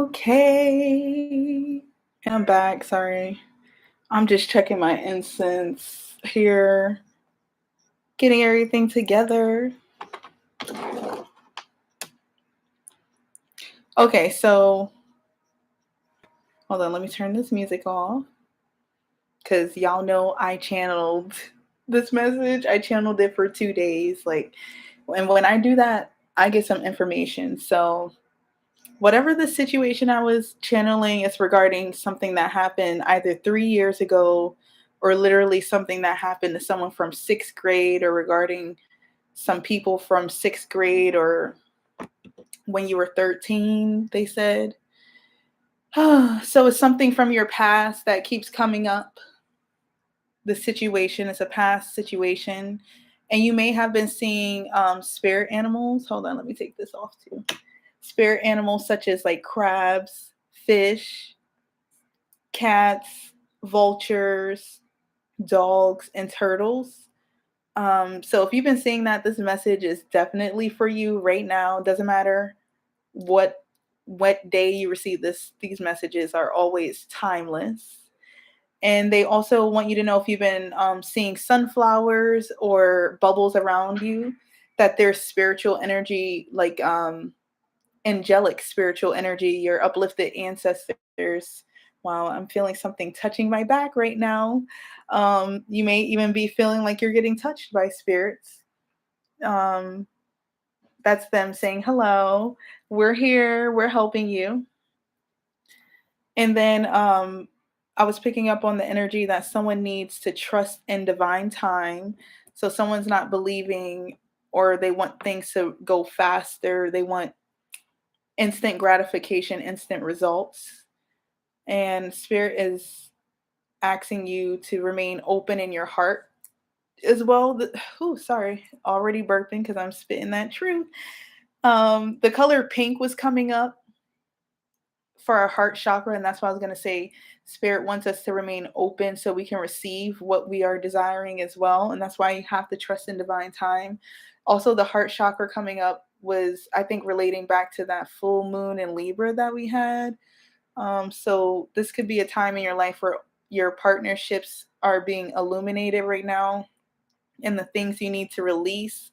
Okay. And I'm back. Sorry. I'm just checking my incense here, getting everything together. Okay, so hold on. Let me turn this music off because y'all know I channeled this message. I channeled it for 2 days. And when I do that, I get some information. So whatever the situation I was channeling is regarding something that happened either 3 years ago or literally something that happened to someone from sixth grade or regarding some people from sixth grade or when you were 13, they said. So it's something from your past that keeps coming up. The situation is a past situation. And you may have been seeing spirit animals. Hold on, let me take this off too. Spirit animals such as like crabs, fish, cats, vultures, dogs, and turtles. So if you've been seeing that, this message is definitely for you right now. Doesn't matter what day you receive this. These messages are always timeless. And they also want you to know if you've been seeing sunflowers or bubbles around you, that there's spiritual energy, like angelic spiritual energy, your uplifted ancestors. Wow, I'm feeling something touching my back right now. You may even be feeling like you're getting touched by spirits. Um, that's them saying, hello, we're here, we're helping you. And then I was picking up on the energy that someone needs to trust in divine time. So someone's not believing or they want things to go faster. They want instant gratification, instant results. And spirit is asking you to remain open in your heart as well. Sorry, already burping because I'm spitting that truth. The color pink was coming up for our heart chakra, and that's why I was going to say spirit wants us to remain open so we can receive what we are desiring as well, and that's why you have to trust in divine time. Also, the heart chakra coming up was, I think, relating back to that full moon in Libra that we had. So this could be a time in your life where your partnerships are being illuminated right now and the things you need to release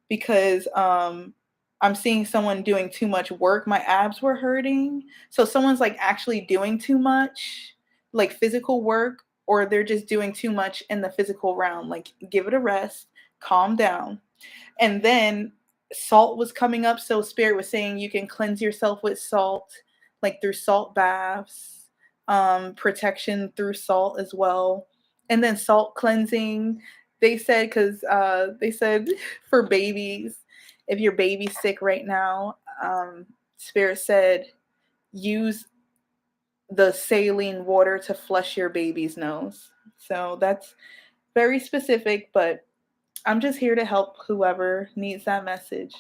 because I'm seeing someone doing too much work. My abs were hurting. So someone's like actually doing too much, like physical work, or they're just doing too much in the physical realm. Like, give it a rest, calm down. And then salt was coming up. So Spirit was saying you can cleanse yourself with salt, like through salt baths, protection through salt as well. And then salt cleansing. They said for babies, if your baby's sick right now, Spirit said use the saline water to flush your baby's nose. So that's very specific, but I'm just here to help whoever needs that message.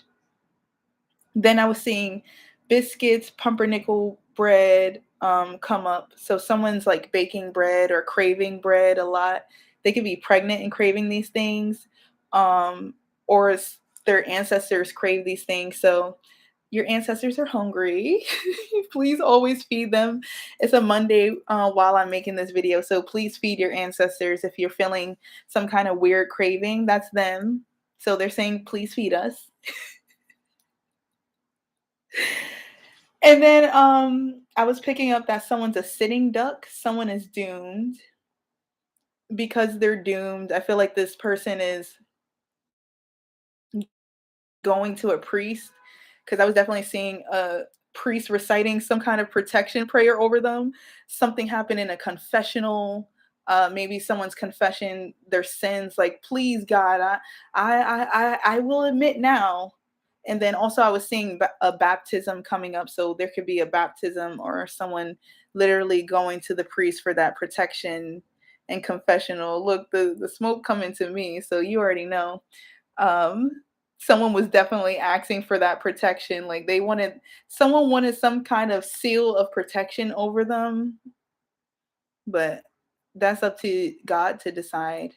Then I was seeing biscuits, pumpernickel bread come up. So someone's like baking bread or craving bread a lot. They could be pregnant and craving these things, or their ancestors crave these things. So your ancestors are hungry. Please always feed them. It's a Monday while I'm making this video, so please feed your ancestors. If you're feeling some kind of weird craving, that's them. So they're saying, please feed us. And then I was picking up that someone's a sitting duck. Someone is doomed. Because they're doomed, I feel like this person is going to a priest, because I was definitely seeing a priest reciting some kind of protection prayer over them. Something happened in a confessional. Maybe someone's confession their sins, like, please God, I will admit now. And then also I was seeing a baptism coming up, so there could be a baptism or someone literally going to the priest for that protection and confessional. Look, the smoke coming to me, so you already know. Um, Someone was definitely asking for that protection. Like someone wanted some kind of seal of protection over them, but that's up to God to decide.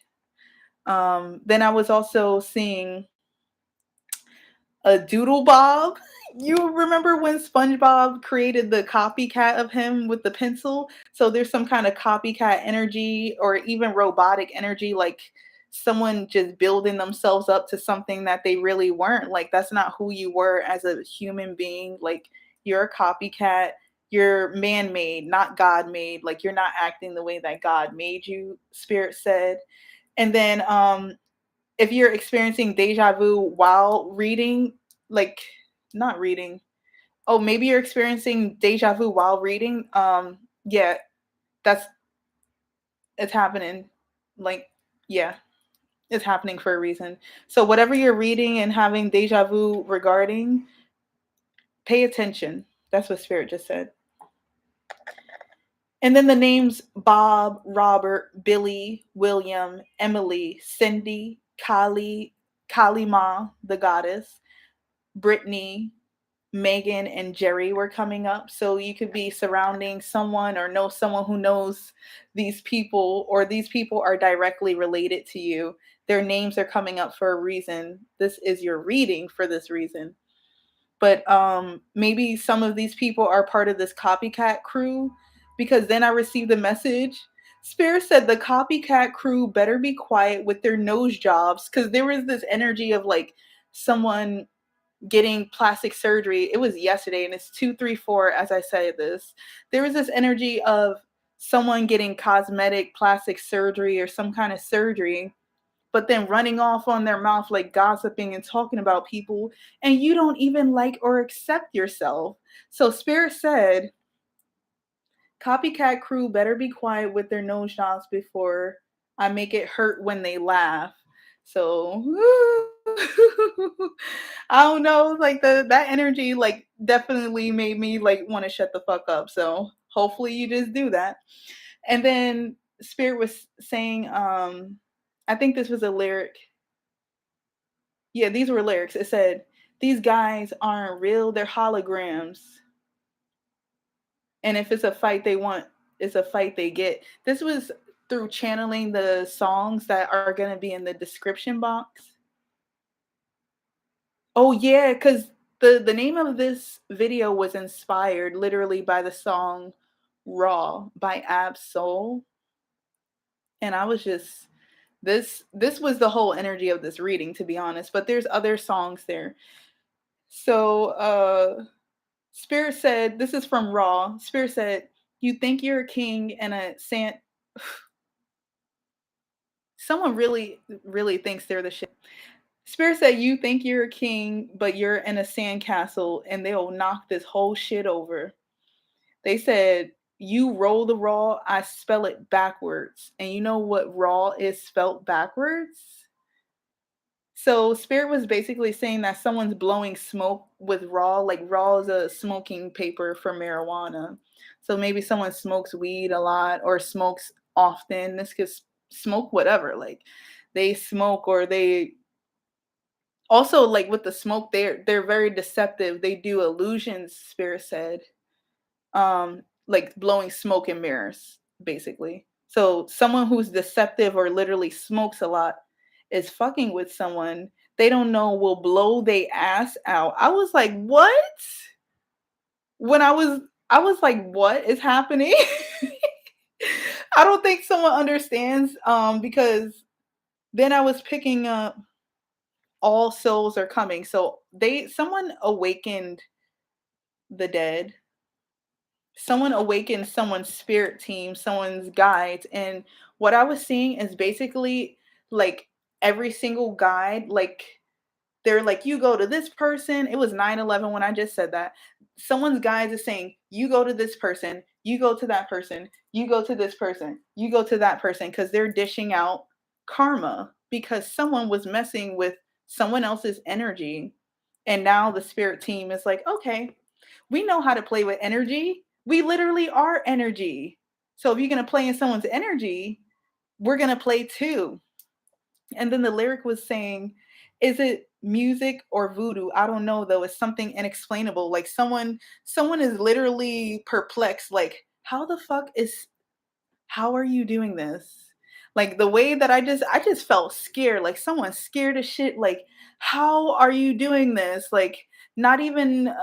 Then I was also seeing a doodle bob. You remember when SpongeBob created the copycat of him with the pencil? So there's some kind of copycat energy or even robotic energy, like someone just building themselves up to something that they really weren't. Like that's not who you were as a human being. Like you're a copycat. You're man made, not God made. Like you're not acting the way that God made you, Spirit said. And then if you're experiencing deja vu while reading, like not reading, oh, maybe you're experiencing deja vu while reading. Yeah, that's it's happening. Like, yeah, it's happening for a reason. So whatever you're reading and having deja vu regarding, pay attention. That's what Spirit just said. And then the names Bob, Robert, Billy, William, Emily, Cindy, Kali, Kalima, the goddess, Brittany, Megan and Jerry were coming up. So you could be surrounding someone or know someone who knows these people, or these people are directly related to you. Their names are coming up for a reason. This is your reading for this reason. But maybe some of these people are part of this copycat crew, because then I received the message. Spirit said the copycat crew better be quiet with their nose jobs, because there was this energy of like someone getting plastic surgery. It was yesterday and it's 234 as I say this. There was this energy of someone getting cosmetic plastic surgery or some kind of surgery, but then running off on their mouth like gossiping and talking about people, and you don't even like or accept yourself. So Spirit said copycat crew better be quiet with their nose jobs before I make it hurt when they laugh. So I don't know, like that energy like definitely made me like want to shut the fuck up. So hopefully you just do that. And then Spirit was saying, I think this was a lyric. Yeah, these were lyrics. It said, "These guys aren't real, they're holograms. And if it's a fight they want, it's a fight they get." This was through channeling the songs that are going to be in the description box. Oh yeah, because the name of this video was inspired literally by the song Raw by Ab Soul. And I was just this was the whole energy of this reading, to be honest. But there's other songs there. So Spirit said, this is from Raw. Spirit said, "You think you're a king and a sant." Someone really, really thinks they're the shit. Spirit said, "You think you're a king, but you're in a sandcastle and they'll knock this whole shit over." They said, "You roll the raw, I spell it backwards." And you know what raw is spelt backwards? So Spirit was basically saying that someone's blowing smoke with raw, like raw is a smoking paper for marijuana. So maybe someone smokes weed a lot or smokes often. This could smoke whatever. Like they smoke, or they also like with the smoke, they're very deceptive. They do illusions, Spirit said. Like blowing smoke in mirrors, basically. So someone who's deceptive or literally smokes a lot is fucking with someone they don't know will blow they ass out. I was like, what? When I was like, what is happening? I don't think someone understands, because then I was picking up all souls are coming. So someone awakened the dead. Someone awakened someone's spirit team, someone's guides. And what I was seeing is basically like every single guide, like they're like, you go to this person. It was 9/11 when I just said that. Someone's guides is saying, you go to this person, you go to that person, you go to this person, you go to that person, because they're dishing out karma because someone was messing with someone else's energy. And now the spirit team is like, okay, we know how to play with energy. We literally are energy. So if you're going to play in someone's energy, we're going to play too. And then the lyric was saying, is it music or voodoo? I don't know though. It's something inexplainable. Like someone is literally perplexed. Like, how the fuck is how are you doing this? Like the way that I just felt scared, like someone's scared of shit. Like, how are you doing this? Like, not even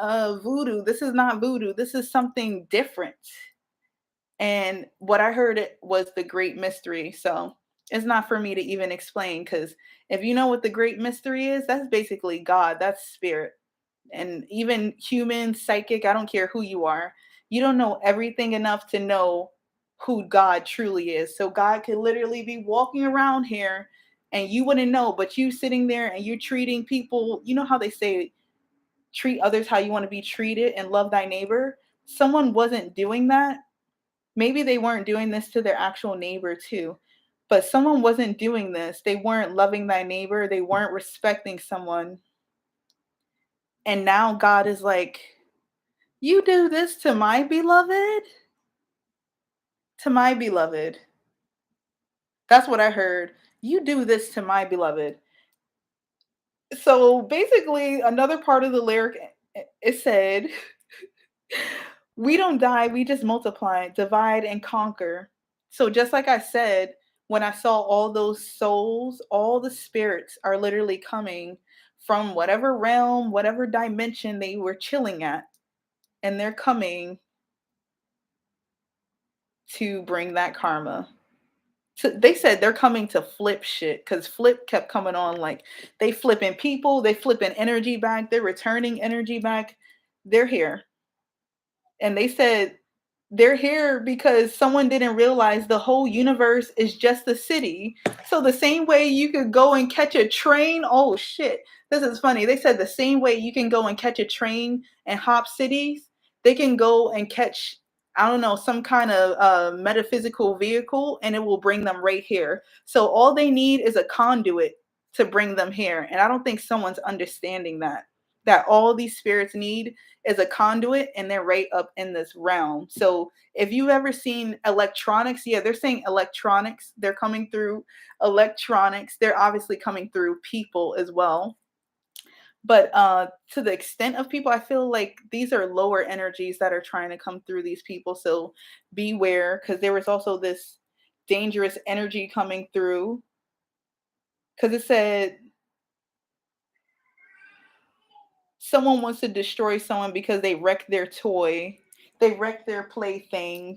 voodoo. This is not voodoo. This is something different. And what I heard it was the great mystery. So it's not for me to even explain because if you know what the great mystery is, that's basically God, that's spirit. And even human, psychic, I don't care who you are, you don't know everything enough to know who God truly is. So God could literally be walking around here and you wouldn't know, but you sitting there and you're treating people, you know how they say, treat others how you want to be treated and love thy neighbor? Someone wasn't doing that. Maybe they weren't doing this to their actual neighbor too, but someone wasn't doing this. They weren't loving thy neighbor, they weren't respecting someone. And now God is like, you do this to my beloved? To my beloved. That's what I heard. You do this to my beloved. So basically, another part of the lyric, it said, we don't die, we just multiply, divide, and conquer. So just like I said, when I saw all those souls, all the spirits are literally coming from whatever realm, whatever dimension they were chilling at. And they're coming to bring that karma. So they said they're coming to flip shit because flip kept coming on like they flipping people, they flipping energy back, they're returning energy back. They're here. And they said they're here because someone didn't realize the whole universe is just a city. So the same way you could go and catch a train, oh shit, this is funny. They said the same way you can go and catch a train and hop cities, they can go and catch, I don't know, some kind of metaphysical vehicle and it will bring them right here. So all they need is a conduit to bring them here. And I don't think someone's understanding that. That all these spirits need is a conduit and they're right up in this realm. So if you've ever seen electronics, yeah, they're saying electronics, they're coming through electronics, they're obviously coming through people as well. But to the extent of people, I feel like these are lower energies that are trying to come through these people. So beware, because there was also this dangerous energy coming through. Because it said someone wants to destroy someone because they wrecked their toy, they wrecked their plaything,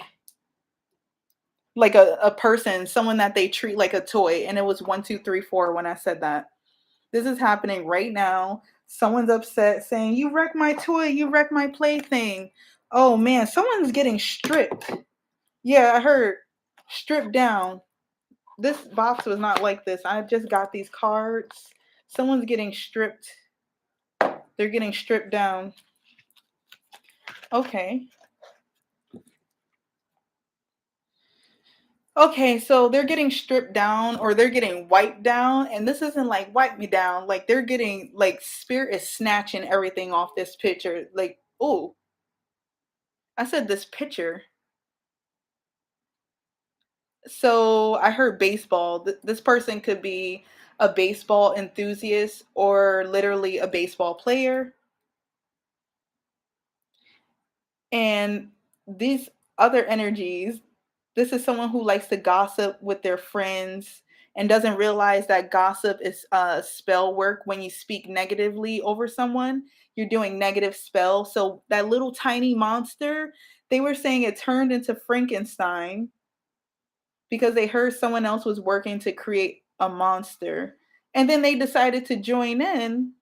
like a person, someone that they treat like a toy. And it was 1, 2, 3, 4 when I said that. This is happening right now. Someone's upset saying, you wrecked my toy, you wrecked my plaything. Oh man, someone's getting stripped. Yeah, I heard stripped down. This box was not like this. I just got these cards. Someone's getting stripped. They're getting stripped down. Okay. Okay, so they're getting stripped down or they're getting wiped down, and this isn't like wipe me down. Like they're getting like spirit is snatching everything off this picture. Like, oh, I said this picture. So I heard baseball. This person could be a baseball enthusiast or literally a baseball player. And these other energies, this is someone who likes to gossip with their friends and doesn't realize that gossip is spell work. When you speak negatively over someone, you're doing negative spell. So that little tiny monster, they were saying it turned into Frankenstein because they heard someone else was working to create a monster. And then they decided to join in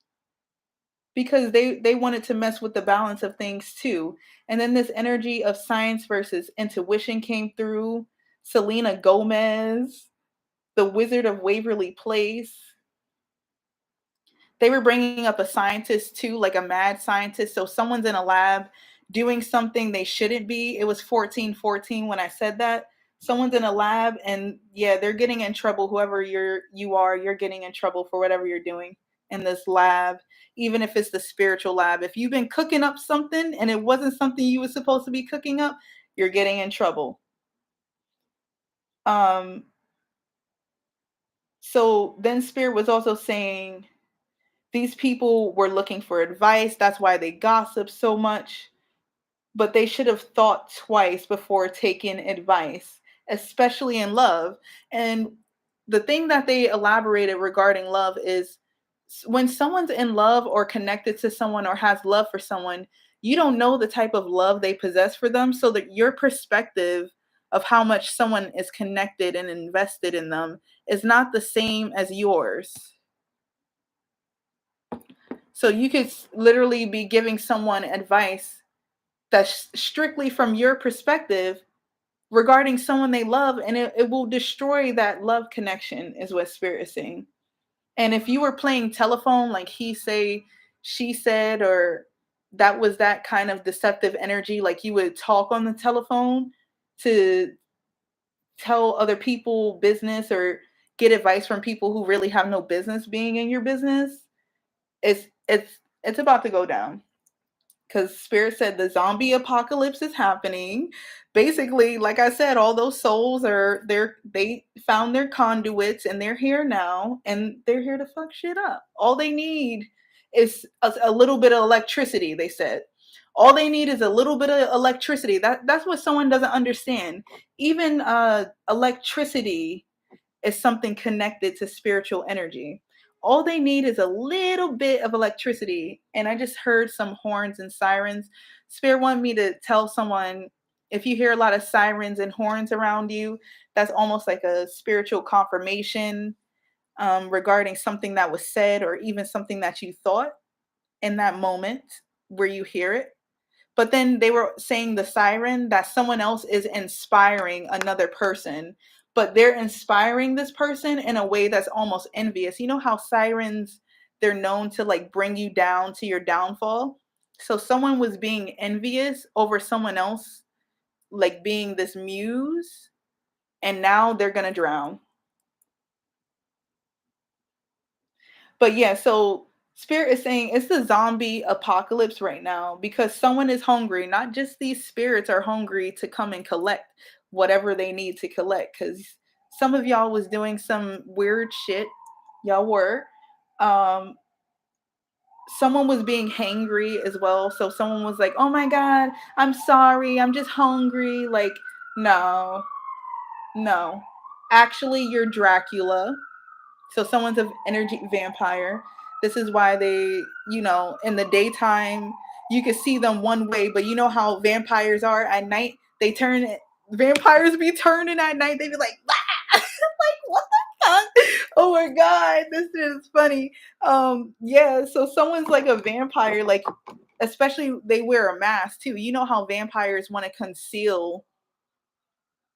because they wanted to mess with the balance of things too. And then this energy of science versus intuition came through. Selena Gomez, the Wizard of Waverly Place. They were bringing up a scientist too, like a mad scientist. So someone's in a lab doing something they shouldn't be. It was 1414 when I said that. Someone's in a lab and yeah, they're getting in trouble. Whoever you're getting in trouble for whatever you're doing in this lab, even if it's the spiritual lab. If you've been cooking up something and it wasn't something you were supposed to be cooking up, you're getting in trouble. Um, so then Spirit was also saying these people were looking for advice. That's why they gossip so much. But they should have thought twice before taking advice. especially in love. And the thing that they elaborated regarding love is when someone's in love or connected to someone or has love for someone, you don't know the type of love they possess for them. So that your perspective of how much someone is connected and invested in them is not the same as yours. So you could literally be giving someone advice that's strictly from your perspective regarding someone they love, and it will destroy that love connection, is what spirit is saying. And if you were playing telephone, like he say, she said, or that was that kind of deceptive energy, like you would talk on the telephone to tell other people business or get advice from people who really have no business being in your business, it's about to go down. Because spirit said the zombie apocalypse is happening. Basically, like I said, all those souls are there. They found their conduits and they're here now, and they're here to fuck shit up. All they need is a little bit of electricity. They said all they need is a little bit of electricity. That's what someone doesn't understand. Even electricity is something connected to spiritual energy. All they need is a little bit of electricity. And I just heard some horns and sirens. Spirit wanted me to tell someone, if you hear a lot of sirens and horns around you, that's almost like a spiritual confirmation regarding something that was said or even something that you thought in that moment where you hear it. But then they were saying the siren that someone else is inspiring another person, but they're inspiring this person in a way that's almost envious. You know how sirens, they're known to like bring you down to your downfall. So someone was being envious over someone else, like being this muse, and now they're going to drown. But yeah, so Spirit is saying it's the zombie apocalypse right now because someone is hungry. Not just these spirits are hungry to come and collect whatever they need to collect. Because some of y'all was doing some weird shit. Y'all were. Um, Someone was being hangry as well. So someone was like, "Oh my god, I'm sorry. I'm just hungry." Like, no, no. Actually, you're Dracula. So someone's an energy vampire. This is why they, in the daytime, you can see them one way, but you know how vampires are at night? They turn, vampires be turning at night. They be like, "Ah!" Like, what the fuck? Oh my God, this is funny. Yeah, so someone's like a vampire, like, especially they wear a mask too. You know how vampires want to conceal,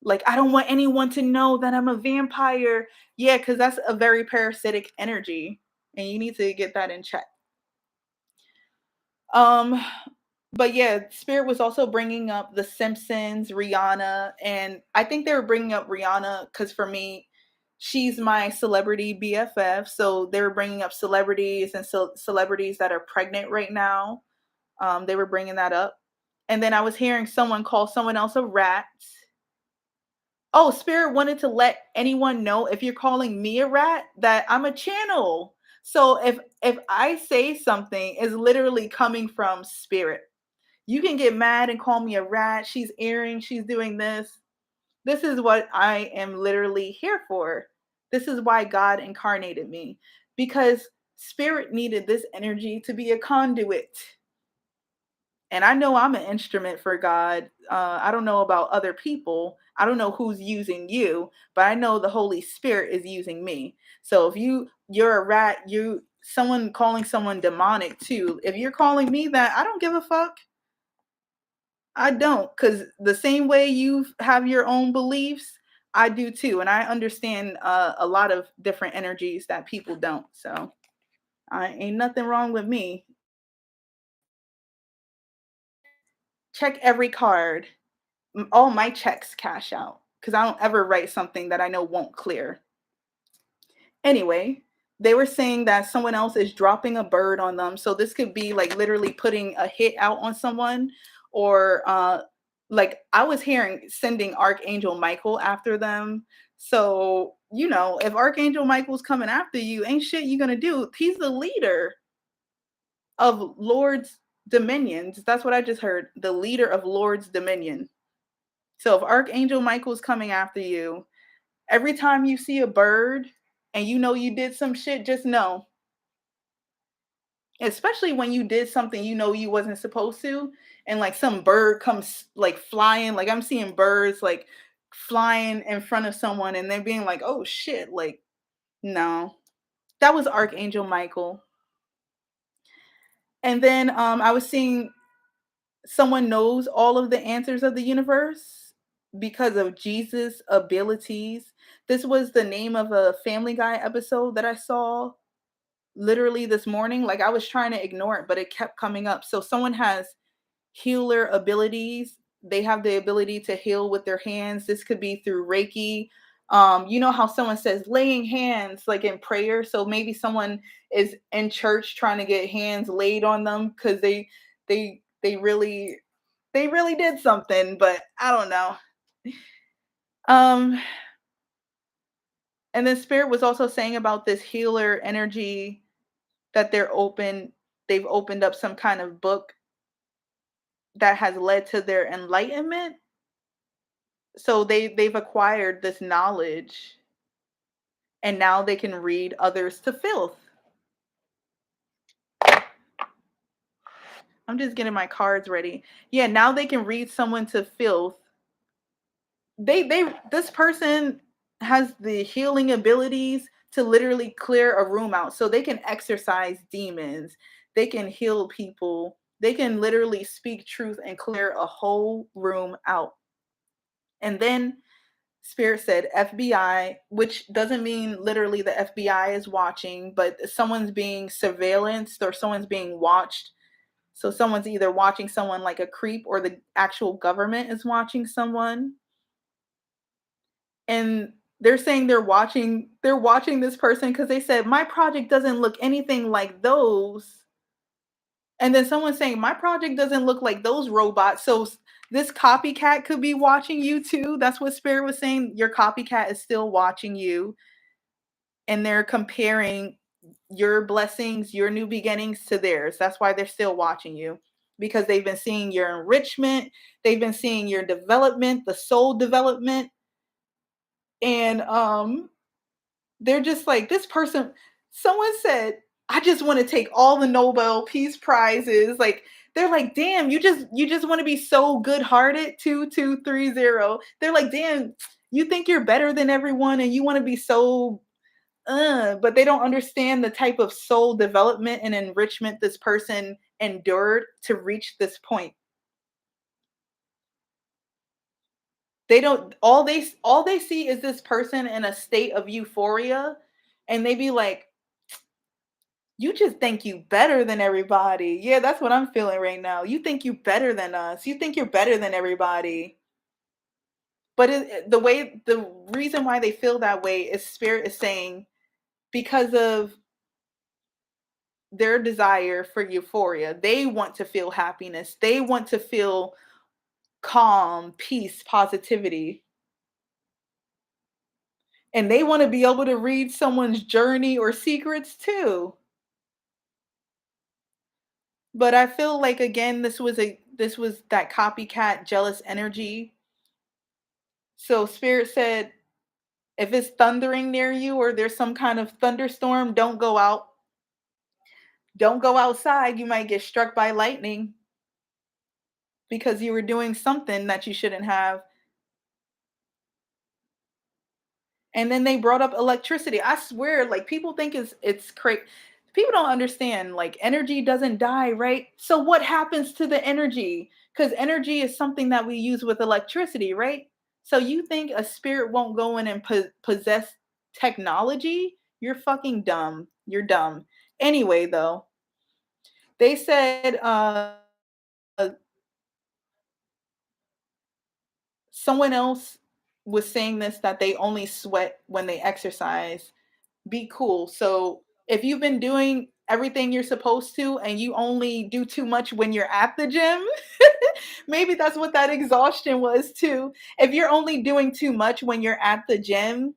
like, I don't want anyone to know that I'm a vampire. Yeah, because that's a very parasitic energy, and you need to get that in check. Um, but yeah, Spirit was also bringing up The Simpsons, Rihanna, and I think they were bringing up Rihanna because for me, she's my celebrity BFF. So they were bringing up celebrities and celebrities that are pregnant right now. They were bringing that up, and then I was hearing someone call someone else a rat. Oh, Spirit wanted to let anyone know, if you're calling me a rat, that I'm a channel. So if I say something is literally coming from Spirit. You can get mad and call me a rat. She's airing, she's doing this. This is what I am literally here for. This is why God incarnated me, because Spirit needed this energy to be a conduit. And I know I'm an instrument for God. I don't know about other people. I don't know who's using you, but I know the Holy Spirit is using me. So if you're a rat, someone calling someone demonic too. If you're calling me that, I don't give a fuck. I don't, because the same way you have your own beliefs, I do too, and I understand a lot of different energies that people don't. So I ain't nothing wrong with me. Check every card. All my checks cash out because I don't ever write something that I know won't clear. Anyway, they were saying that someone else is dropping a bird on them. So this could be like literally putting a hit out on someone, or like I was hearing sending Archangel Michael after them. So, if Archangel Michael's coming after you, ain't shit you gonna do. He's the leader of Lord's dominions. That's what I just heard. The leader of Lord's dominion. So if Archangel Michael's coming after you, every time you see a bird and you know you did some shit, just know, especially when you did something you know you wasn't supposed to, and like some bird comes like flying, like I'm seeing birds like flying in front of someone and they're being like, oh shit, like, no. That was Archangel Michael. And then I was seeing someone knows all of the answers of the universe because of Jesus' abilities. This was the name of a Family Guy episode that I saw literally this morning. Like I was trying to ignore it, but it kept coming up. So someone has healer abilities. They have the ability to heal with their hands. This could be through Reiki. You know how someone says laying hands like in prayer. So maybe someone is in church trying to get hands laid on them because they really they really did something, but I don't know. Um, and then Spirit was also saying about this healer energy that they've opened up some kind of book that has led to their enlightenment. So they've acquired this knowledge and now they can read others to filth. I'm just getting my cards ready. Yeah, now they can read someone to filth. They this person has the healing abilities to literally clear a room out. So they can exorcise demons. They can heal people. They can literally speak truth and clear a whole room out. And then Spirit said FBI, which doesn't mean literally the FBI is watching, but someone's being surveillanced or someone's being watched. So someone's either watching someone like a creep or the actual government is watching someone. And they're saying they're watching this person because they said my project doesn't look anything like those. And then someone's saying my project doesn't look like those robots. So this copycat could be watching you too. That's what Spirit was saying. Your copycat is still watching you, and they're comparing your blessings, your new beginnings to theirs. That's why they're still watching you, because they've been seeing your enrichment, they've been seeing your development, the soul development, and they're just like this person. Someone said, "I just want to take all the Nobel Peace Prizes." Like they're like, "Damn, you just want to be so good-hearted." 2230. They're like, "Damn, you think you're better than everyone, and you want to be so." But they don't understand the type of soul development and enrichment this person endured to reach this point. They don't all they see is this person in a state of euphoria, and they be like, you just think you better than everybody. Yeah, that's what I'm feeling right now. You think you better than us. You think you're better than everybody. But the reason why they feel that way is Spirit is saying because of their desire for euphoria. They want to feel happiness. They want to feel calm, peace, positivity. And they want to be able to read someone's journey or secrets too. But I feel like again this was that copycat jealous energy. So Spirit said if it's thundering near you or there's some kind of thunderstorm, don't go out. Don't go outside. You might get struck by lightning because you were doing something that you shouldn't have. And then they brought up electricity. I swear, like people think it's crazy. People don't understand. Like energy doesn't die, right? So what happens to the energy? Because energy is something that we use with electricity, right? So you think a spirit won't go in and possess technology? You're fucking dumb. You're dumb. Anyway, though, they said someone else was saying this that they only sweat when they exercise. Be cool. So if you've been doing everything you're supposed to and you only do too much when you're at the gym, maybe that's what that exhaustion was too. If you're only doing too much when you're at the gym,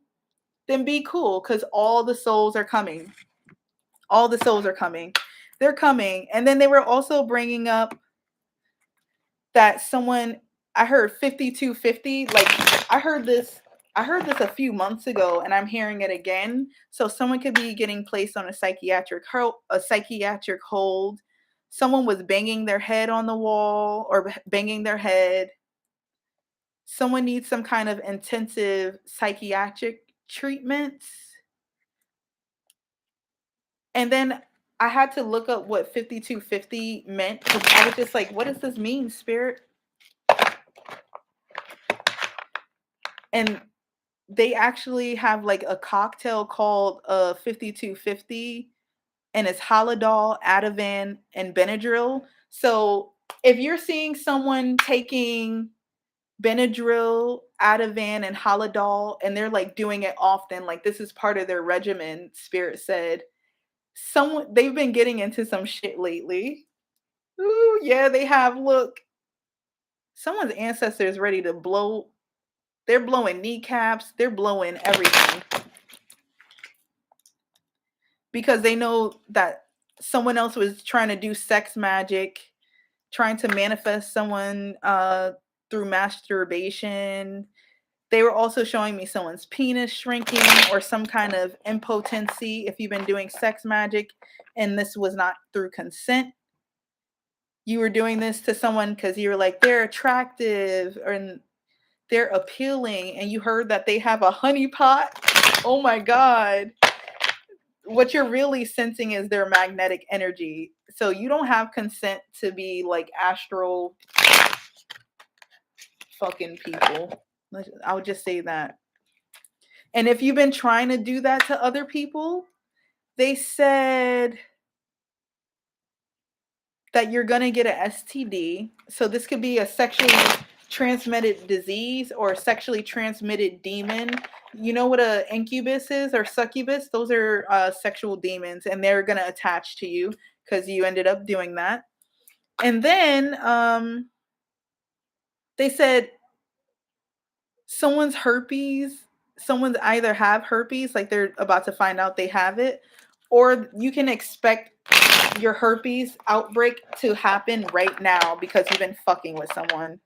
then be cool because all the souls are coming. All the souls are coming. They're coming. And then they were also bringing up that someone I heard 5250. Like I heard this a few months ago and I'm hearing it again. So someone could be getting placed on a psychiatric hold. Someone was banging their head on the wall or banging their head. Someone needs some kind of intensive psychiatric treatments. And then I had to look up what 5250 meant because I was just like, what does this mean, spirit? And they actually have like a cocktail called 5250 and it's Halidol, Ativan, and Benadryl. So if you're seeing someone taking Benadryl, Ativan, and Halidol and they're like doing it often, like this is part of their regimen, spirit said, they've been getting into some shit lately. Ooh, yeah, they have. Look, someone's ancestors ready to blow. They're blowing kneecaps. They're blowing everything because they know that someone else was trying to do sex magic, trying to manifest someone through masturbation. They were also showing me someone's penis shrinking or some kind of impotency if you've been doing sex magic and this was not through consent. You were doing this to someone because you were like, they're attractive or they're appealing, and you heard that they have a honey pot. Oh my God. What you're really sensing is their magnetic energy. So you don't have consent to be like astral fucking people. I would just say that. And if you've been trying to do that to other people, they said that you're going to get an STD. So this could be a sexually transmitted disease or a sexually transmitted demon. You know what a incubus is or succubus? Those are sexual demons and they're going to attach to you because you ended up doing that. And then they said someone's either have herpes, like they're about to find out they have it, or you can expect your herpes outbreak to happen right now because you've been fucking with someone.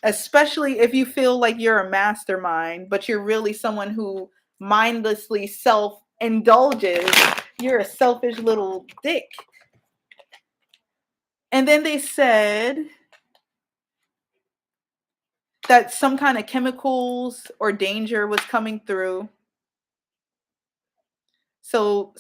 Especially if you feel like you're a mastermind, but you're really someone who mindlessly self-indulges. You're a selfish little dick. And then they said that some kind of chemicals or danger was coming through. So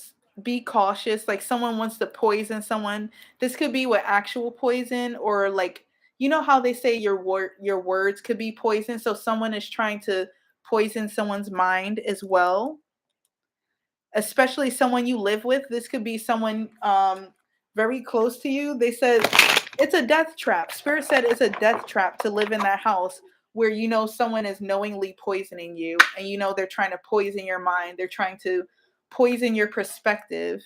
be cautious. Like someone wants to poison someone. This could be with actual poison or like, you know how they say your words could be poison. So someone is trying to poison someone's mind as well. Especially someone you live with. This could be someone very close to you. They said it's a death trap. Spirit said it's a death trap to live in that house where you know someone is knowingly poisoning you and you know they're trying to poison your mind. They're trying to poison your perspective.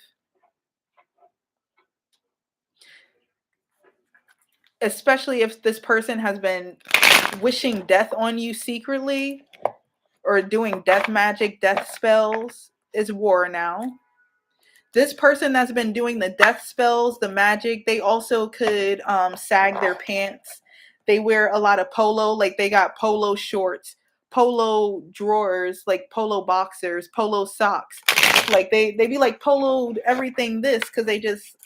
Especially if this person has been wishing death on you secretly or doing death magic, death spells. It's war now. This person that's been doing the death spells, the magic, they also could sag their pants. They wear a lot of polo, like they got polo shorts, polo drawers, like polo boxers, polo socks. Like they be like poloed everything this because they just,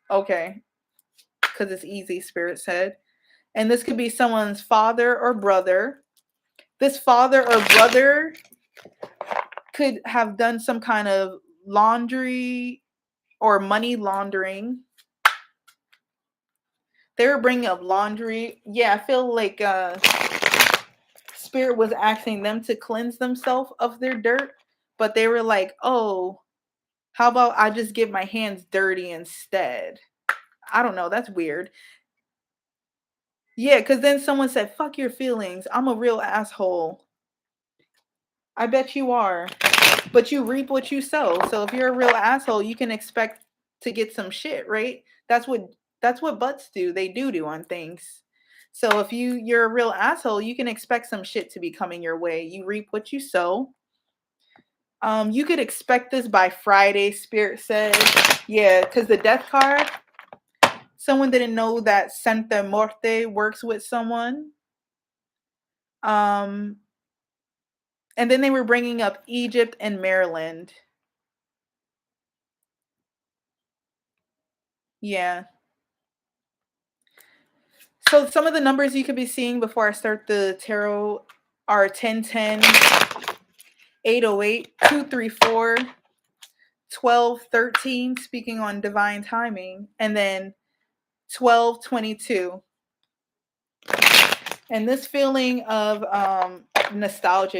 okay, because it's easy, Spirit said. And this could be someone's father or brother. This father or brother could have done some kind of laundry or money laundering. They were bringing up laundry. Yeah, I feel like Spirit was asking them to cleanse themselves of their dirt, but they were like, oh, how about I just get my hands dirty instead? I don't know. That's weird. Yeah, because then someone said, fuck your feelings. I'm a real asshole. I bet you are. But you reap what you sow. So if you're a real asshole, you can expect to get some shit, right? That's what butts do. They do on things. So if you're a real asshole, you can expect some shit to be coming your way. You reap what you sow. You could expect this by Friday, Spirit says. Yeah, because the death card. Someone didn't know that Santa Morte works with someone. Um, and then they were bringing up Egypt and Maryland. Yeah. So some of the numbers you could be seeing before I start the tarot are 1010, 808, 234, 1213, speaking on divine timing, and then 1222. And this feeling of nostalgia